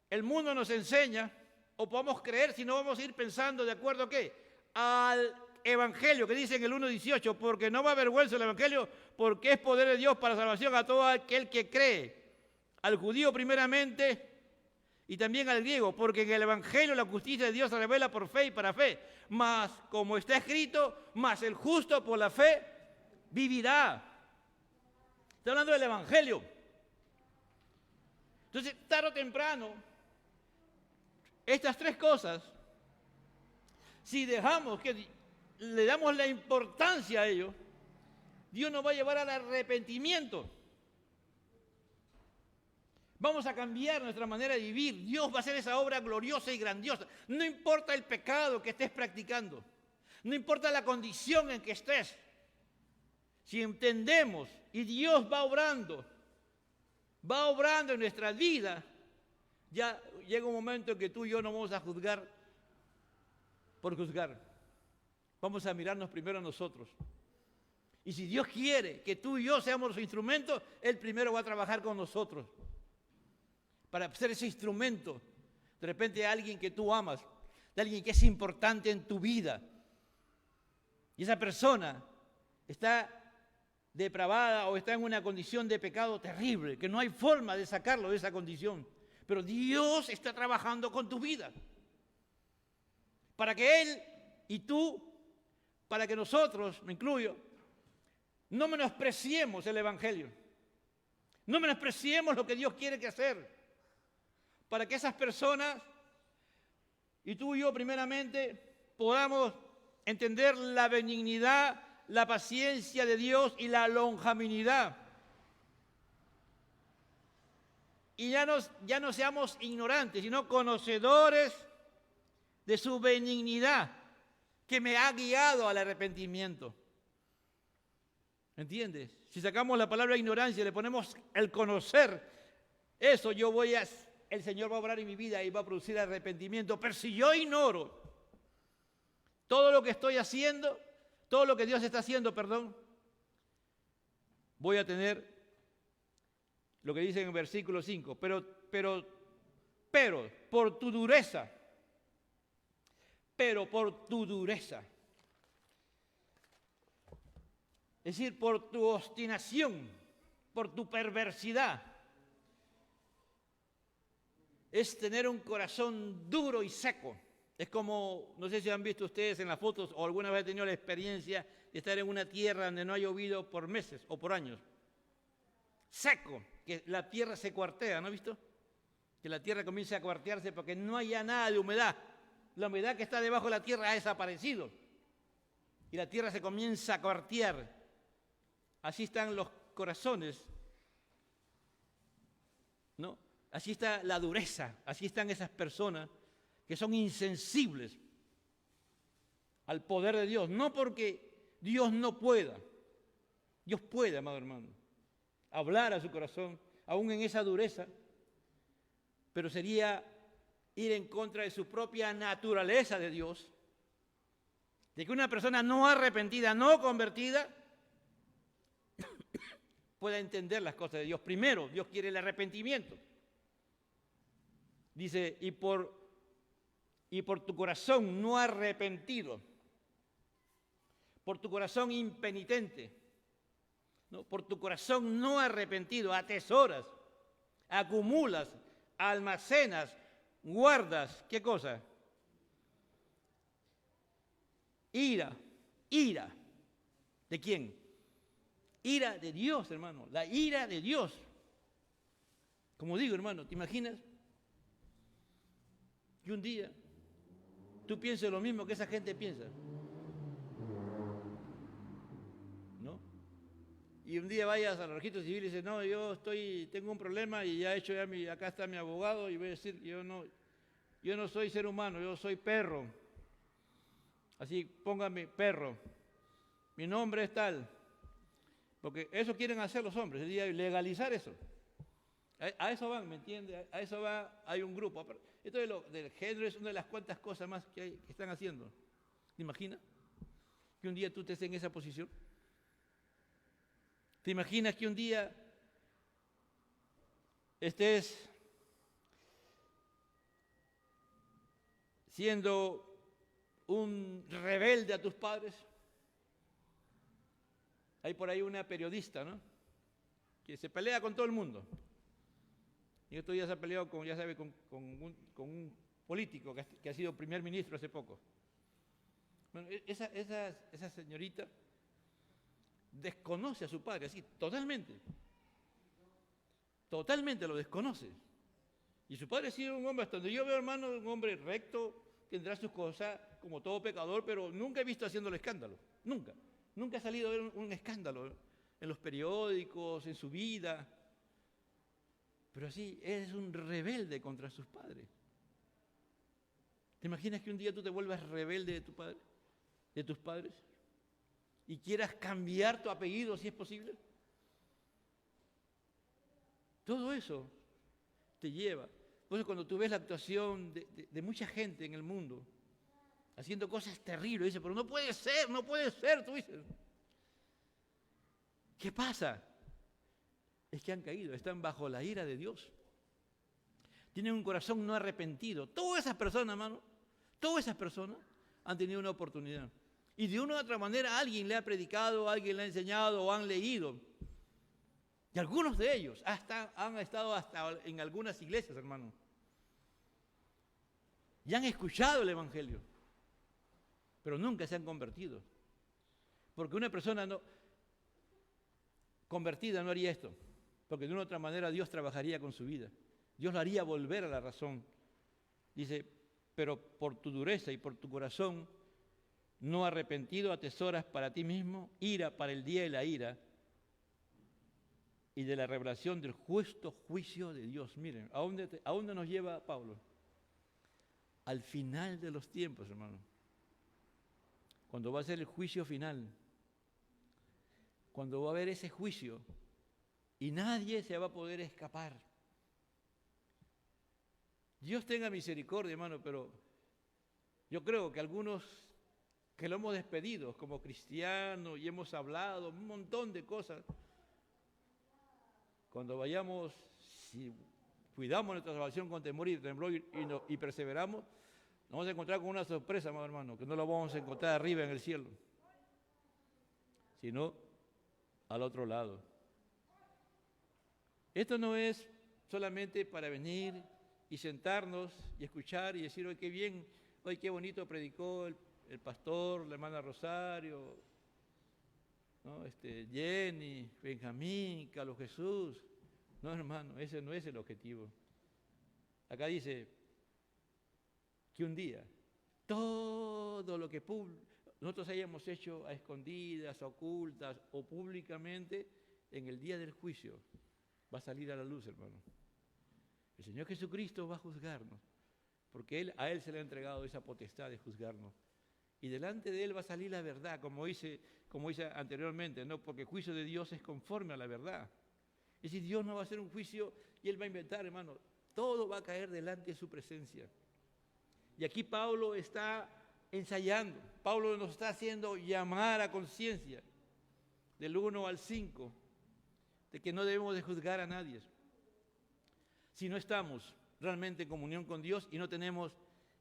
el mundo nos enseña, o podamos creer, sino vamos a ir pensando de acuerdo a qué, al Evangelio, que dice en el 1:18, porque no va a avergüenza el Evangelio, porque es poder de Dios para salvación a todo aquel que cree, al judío primeramente y también al griego, porque en el Evangelio la justicia de Dios se revela por fe y para fe, mas como está escrito, mas el justo por la fe vivirá. Está hablando del Evangelio. Entonces, tarde o temprano, estas tres cosas, si dejamos que le damos la importancia a ello, Dios nos va a llevar al arrepentimiento. Vamos a cambiar nuestra manera de vivir. Dios va a hacer esa obra gloriosa y grandiosa. No importa el pecado que estés practicando, no importa la condición en que estés. Si entendemos y Dios va obrando en nuestra vida, ya llega un momento en que tú y yo no vamos a juzgar por juzgar. Vamos a mirarnos primero a nosotros. Y si Dios quiere que tú y yo seamos los instrumentos, Él primero va a trabajar con nosotros para ser ese instrumento. De repente de alguien que tú amas, de alguien que es importante en tu vida. Y esa persona está depravada o está en una condición de pecado terrible, que no hay forma de sacarlo de esa condición. Pero Dios está trabajando con tu vida. Para que Él y tú, para que nosotros, me incluyo, no menospreciemos el Evangelio. No menospreciemos lo que Dios quiere que hacer. Para que esas personas, y tú y yo primeramente, podamos entender la benignidad, la paciencia de Dios y la longanimidad. Y ya no seamos ignorantes, sino conocedores de su benignidad, que me ha guiado al arrepentimiento. ¿Entiendes? Si sacamos la palabra ignorancia y le ponemos el conocer, eso el Señor va a obrar en mi vida y va a producir arrepentimiento. Pero si yo ignoro todo lo que estoy haciendo, todo lo que Dios está haciendo, voy a tener lo que dice en el versículo 5, pero por tu dureza, es decir, por tu obstinación, por tu perversidad, es tener un corazón duro y seco. Es como, no sé si han visto ustedes en las fotos o alguna vez han tenido la experiencia de estar en una tierra donde no ha llovido por meses o por años. Seco, que la tierra se cuartea, ¿no has visto? Que la tierra comienza a cuartearse porque no haya nada de humedad. La humedad que está debajo de la tierra ha desaparecido. Y la tierra se comienza a cuartear. Así están los corazones, ¿no? Así está la dureza, así están esas personas que son insensibles al poder de Dios. No porque Dios no pueda. Dios puede, amado hermano, hablar a su corazón, aún en esa dureza, pero sería ir en contra de su propia naturaleza de Dios, de que una persona no arrepentida, no convertida, pueda entender las cosas de Dios. Primero, Dios quiere el arrepentimiento. Dice, y por tu corazón no arrepentido, por tu corazón impenitente, ¿no? Por tu corazón no arrepentido, atesoras, acumulas, almacenas, guardas, ¿qué cosa? Ira. ¿De quién? Ira de Dios, hermano, la ira de Dios. Como digo, hermano, ¿te imaginas que un día tú pienses lo mismo que esa gente piensa? ¿No? Y un día vayas al registro civil y dices, no, tengo un problema y ya he hecho acá está mi abogado y voy a decir, yo no soy ser humano, yo soy perro. Así, póngame perro. Mi nombre es tal. Porque eso quieren hacer los hombres, es decir, legalizar eso. A eso van, ¿me entiendes? A eso va, hay un grupo. Esto del género es una de las cuantas cosas más que están haciendo. ¿Te imaginas que un día tú estés en esa posición? ¿Te imaginas que un día estés siendo un rebelde a tus padres? Hay por ahí una periodista, ¿no?, que se pelea con todo el mundo. Y estos días se ha peleado con un político que ha sido primer ministro hace poco. Bueno, esa señorita desconoce a su padre, así, totalmente. Totalmente lo desconoce. Y su padre ha sido un hombre, hasta donde yo veo, hermano, un hombre recto, tendrá sus cosas como todo pecador, pero nunca he visto haciéndole escándalo. Nunca. Nunca ha salido a ver un escándalo en los periódicos, en su vida. Pero así, eres un rebelde contra sus padres. ¿Te imaginas que un día tú te vuelvas rebelde de tus padres? Y quieras cambiar tu apellido si es posible. Todo eso te lleva. Por eso cuando tú ves la actuación de mucha gente en el mundo, haciendo cosas terribles, dices, pero no puede ser, tú dices. ¿Qué pasa? Es que han caído, están bajo la ira de Dios. Tienen un corazón no arrepentido. Todas esas personas, hermano, todas esas personas han tenido una oportunidad. Y de una u otra manera alguien le ha predicado, alguien le ha enseñado o han leído. Y algunos de ellos han estado hasta en algunas iglesias, hermano. Y han escuchado el Evangelio. Pero nunca se han convertido. Porque una persona convertida no haría esto. Porque de una u otra manera Dios trabajaría con su vida. Dios lo haría volver a la razón. Dice, pero por tu dureza y por tu corazón no arrepentido atesoras para ti mismo ira para el día de la ira y de la revelación del justo juicio de Dios. Miren, ¿a dónde nos lleva Pablo? Al final de los tiempos, hermano. Cuando va a ser el juicio final. Cuando va a haber ese juicio y nadie se va a poder escapar. Dios tenga misericordia, hermano, pero yo creo que algunos que lo hemos despedido como cristianos y hemos hablado un montón de cosas, cuando vayamos, si cuidamos nuestra salvación con temor y temblor y perseveramos, nos vamos a encontrar con una sorpresa, hermano, que no la vamos a encontrar arriba en el cielo, sino al otro lado. Esto no es solamente para venir y sentarnos y escuchar y decir, hoy qué bien, hoy qué bonito predicó el pastor, la hermana Rosario, ¿no? Jenny, Benjamín, Carlos Jesús. No, hermano, ese no es el objetivo. Acá dice que un día todo lo que nosotros hayamos hecho a escondidas, a ocultas o públicamente, en el día del juicio va a salir a la luz, hermano. El Señor Jesucristo va a juzgarnos, porque a Él se le ha entregado esa potestad de juzgarnos. Y delante de Él va a salir la verdad, como dice anteriormente, ¿no? Porque el juicio de Dios es conforme a la verdad. Es decir, Dios no va a hacer un juicio y Él va a inventar, hermano. Todo va a caer delante de su presencia. Y aquí Pablo está ensayando. Pablo nos está haciendo llamar a conciencia, del 1 al 5, de que no debemos de juzgar a nadie. Si no estamos realmente en comunión con Dios y no tenemos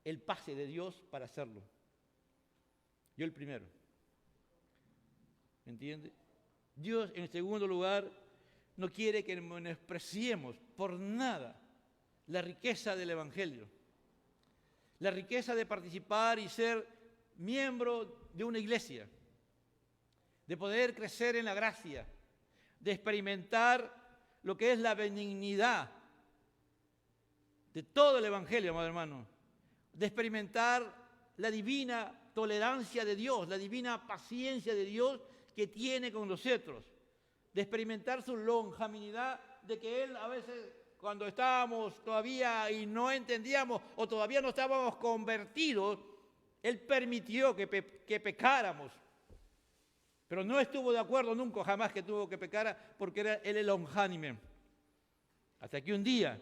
el pase de Dios para hacerlo. Yo el primero. ¿Me entiende? Dios, en segundo lugar, no quiere que menospreciemos por nada la riqueza del Evangelio. La riqueza de participar y ser miembro de una iglesia. De poder crecer en la gracia. De experimentar lo que es la benignidad de todo el Evangelio, amado hermano, de experimentar la divina tolerancia de Dios, la divina paciencia de Dios que tiene con nosotros, de experimentar su longanimidad, de que Él a veces cuando estábamos todavía y no entendíamos o todavía no estábamos convertidos, Él permitió que pecáramos, pero no estuvo de acuerdo nunca, jamás que tuvo que pecar, porque Él es longánime. Hasta que un día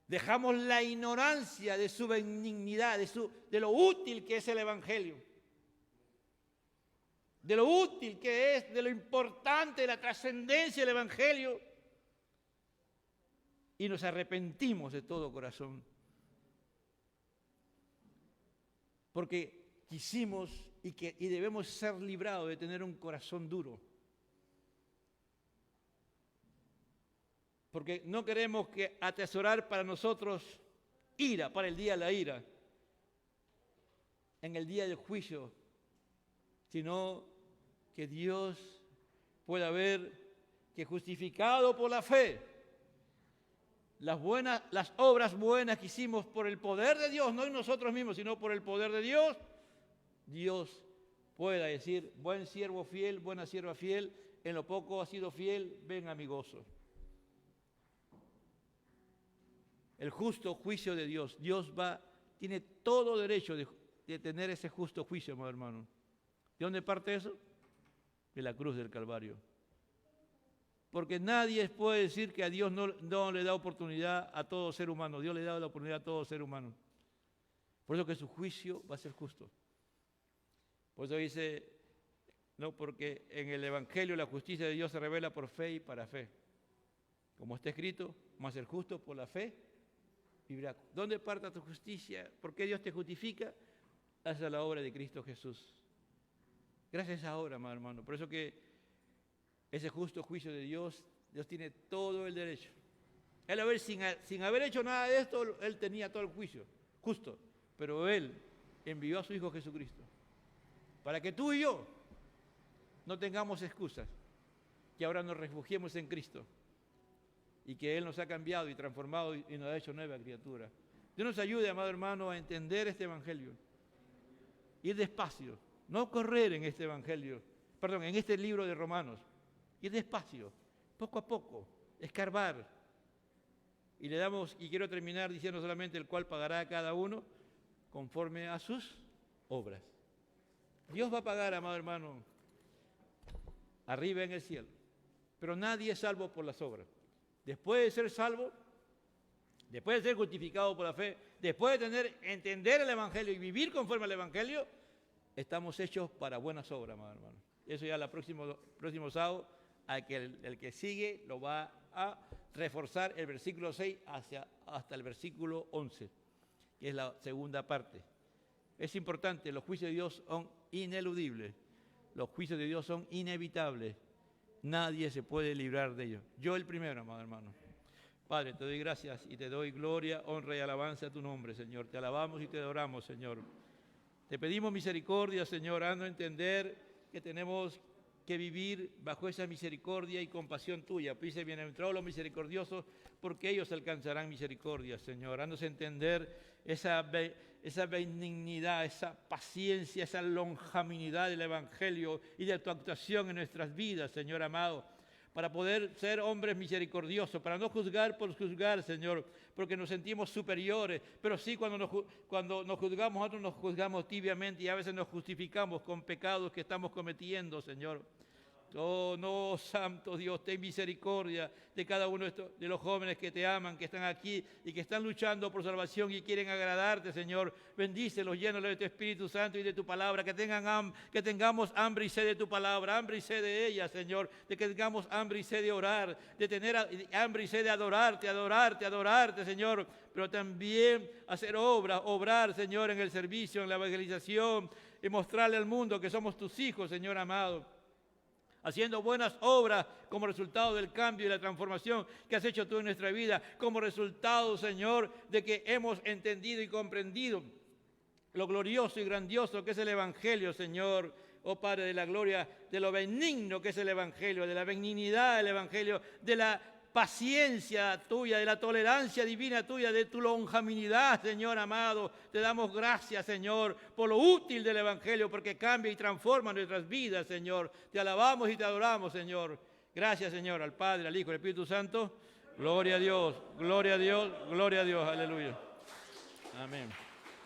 dejamos la ignorancia de su benignidad, de lo útil que es el Evangelio, de lo útil que es, de lo importante, de la trascendencia del Evangelio, y nos arrepentimos de todo corazón, porque quisimos y debemos ser librados de tener un corazón duro. Porque no queremos que atesorar para nosotros ira, para el día de la ira, en el día del juicio, sino que Dios pueda ver que justificado por la fe, las obras buenas que hicimos por el poder de Dios, no en nosotros mismos, sino por el poder de Dios, Dios pueda decir, buen siervo fiel, buena sierva fiel, en lo poco has sido fiel, ven a mi gozo. El justo juicio de Dios. Dios tiene todo derecho de tener ese justo juicio, hermano. ¿De dónde parte eso? De la cruz del Calvario. Porque nadie puede decir que a Dios no le da oportunidad a todo ser humano. Dios le da la oportunidad a todo ser humano. Por eso que su juicio va a ser justo. Por eso dice No, porque en el Evangelio la justicia de Dios se revela por fe y para fe. Como está escrito, mas el justo por la fe vivirá. ¿Dónde parta tu justicia? ¿Por qué Dios te justifica? Hacia la obra de Cristo Jesús. Gracias a esa obra, amado hermano. Por eso que ese justo juicio de Dios, Dios tiene todo el derecho. Él, sin haber hecho nada de esto, Él tenía todo el juicio, justo. Pero Él envió a su Hijo Jesucristo para que tú y yo no tengamos excusas, que ahora nos refugiemos en Cristo y que Él nos ha cambiado y transformado y nos ha hecho nueva criatura. Dios nos ayude, amado hermano, a entender este Evangelio. Ir despacio, no correr en este Evangelio, perdón, en este libro de Romanos. Ir despacio, poco a poco, escarbar. Y quiero terminar diciendo solamente el cual pagará a cada uno conforme a sus obras. Dios va a pagar, amado hermano, arriba en el cielo. Pero nadie es salvo por las obras. Después de ser salvo, después de ser justificado por la fe, después de entender el Evangelio y vivir conforme al Evangelio, estamos hechos para buenas obras, amado hermano. Eso ya el próximo sábado, el que sigue lo va a reforzar el versículo 6 hasta el versículo 11, que es la segunda parte. Es importante, los juicios de Dios son ineludibles, los juicios de Dios son inevitables, nadie se puede librar de ellos. Yo el primero, amado hermano. Padre, te doy gracias y te doy gloria, honra y alabanza a tu nombre, Señor. Te alabamos y te adoramos, Señor. Te pedimos misericordia, Señor, haznos entender que tenemos que vivir bajo esa misericordia y compasión tuya. Dice, bienaventurados los misericordiosos, porque ellos alcanzarán misericordia, Señor. Haznos entender esa benignidad, esa paciencia, esa longanimidad del Evangelio y de tu actuación en nuestras vidas, Señor amado, para poder ser hombres misericordiosos, para no juzgar por juzgar, Señor, porque nos sentimos superiores, pero sí cuando nos juzgamos, nosotros nos juzgamos tibiamente y a veces nos justificamos con pecados que estamos cometiendo, Señor. Oh, no, santo Dios, ten misericordia de cada uno de los jóvenes que te aman, que están aquí y que están luchando por salvación y quieren agradarte, Señor. Bendícelos, llénalos de tu Espíritu Santo y de tu palabra, que tengamos hambre y sed de tu palabra, hambre y sed de ella, Señor, de que tengamos hambre y sed de orar, de tener hambre y sed de adorarte, Señor, pero también hacer obrar, Señor, en el servicio, en la evangelización y mostrarle al mundo que somos tus hijos, Señor amado, haciendo buenas obras como resultado del cambio y la transformación que has hecho tú en nuestra vida, como resultado, Señor, de que hemos entendido y comprendido lo glorioso y grandioso que es el Evangelio, Señor. Oh Padre de la gloria, de lo benigno que es el Evangelio, de la benignidad del Evangelio, de la paciencia tuya, de la tolerancia divina tuya, de tu longanimidad, Señor amado. Te damos gracias, Señor, por lo útil del Evangelio, porque cambia y transforma nuestras vidas, Señor. Te alabamos y te adoramos, Señor. Gracias, Señor, al Padre, al Hijo y al Espíritu Santo. Gloria a Dios, gloria a Dios, gloria a Dios. Aleluya. Amén.